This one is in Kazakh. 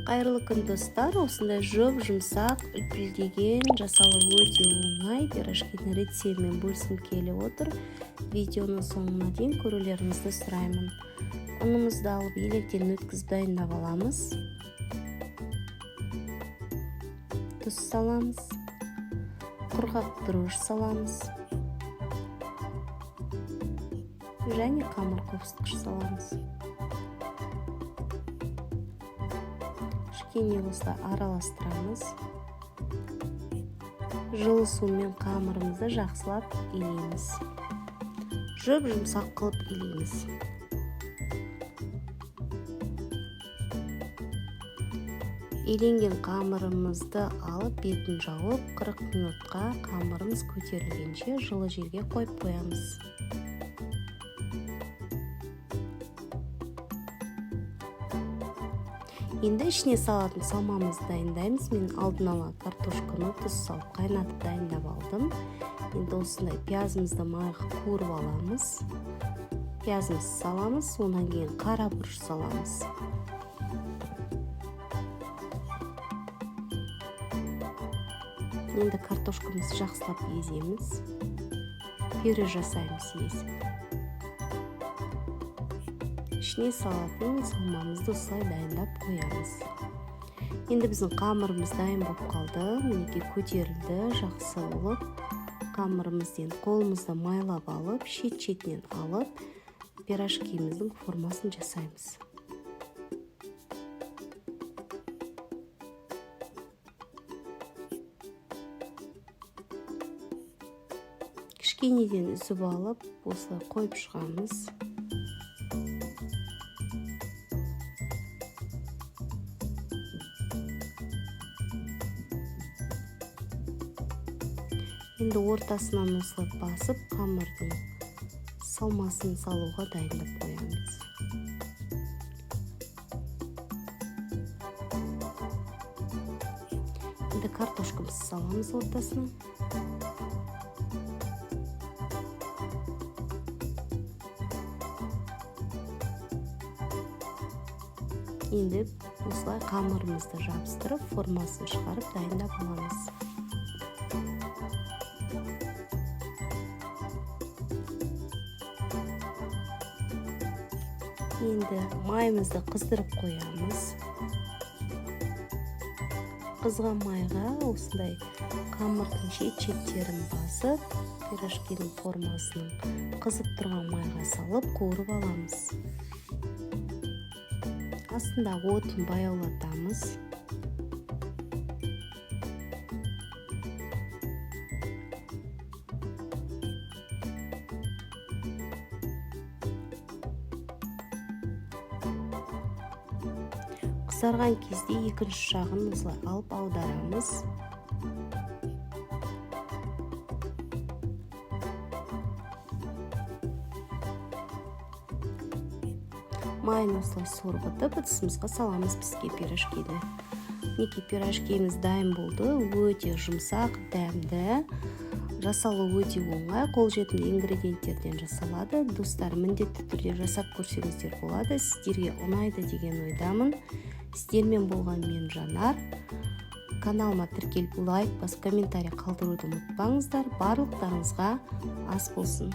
Қайырлы күн достар, осындай жұмсақ үлпілдеген жасалу өте оңай пирожкидің рецептімен бөлісім келіп отыр. Видеоның соңына дейін көрулеріңізді сұраймын. Ұнымызды алып електен өткізіп дайындап аламыз. Тұз саламыз. Құрғақ дрожж саламыз. Және қамыр қопсытқыш саламыз. Кішкене болса араластырамыз. Жылы сумен қамырымызды жақсылап илейміз. Жұмсақ қылып илейміз. Иленген қамырымызды алып бетін жауып 40 минутқа қамырымыз көтерілгенше жылы жерге қойып қоямыз. Енді ішіне салатын салмамызды дайындаймыз. Мен алдын ала картошканы тұз салып қайнатып дайындап алдым. Енді осындай пиязымызды майға қуырып аламыз. Пиязымызды саламыз, онан кейін қара бұрыш саламыз. Енді картошкамызды жақсылап еземіз. Пюре жасаймыз езіп. Ішіне салатын салмамызды осылай дайындап қоямыз. Енді біздің қамырымыз дайын болып қалды. Мінекей көтерілді, жақсы болып. Қамырымыздан қолымызды майлап алып, шет-шетінен алып, пирожкиміздің формасын жасаймыз. Кішкенеден үзіп алып, осылай қойып шығамыз. Енді ортасынан осылай басып, қамырдың салмасын салуға дайындап қоямыз. Енді картошкамызды саламыз ортасына. Енді осылай қамырымызды жабыстырып, формасын шығарып дайындап аламыз. Енді майымызды қыздырып қоямыз. Қызған майға осындай қамырдың шет-шеттерін басып, пирожкидің формасының қызып тұрған майға салып қуырып аламыз. Астында отын баяулатамыз. Қызарған кезде екінші жағын осылай алып аударамыз. Майын осылай сорғытып, ыдысымызға саламыз бізге пирожкиді. Мінекей пирожкиміз дайын болды. Өте жұмсақ, дәмді. Жасалу өте оңай, қолжетімді ингредиенттерден жасалады. Достар, міндетті түрде жасап көрсеңіздер болады. Сіздерге ұнайды деген ойдамын. Сіздермен болған мен Жанар. Каналыма тіркеліп лайк басып комментарий қалдыруды ұмытпаңыздар. Барлықтарыңызға ас болсын.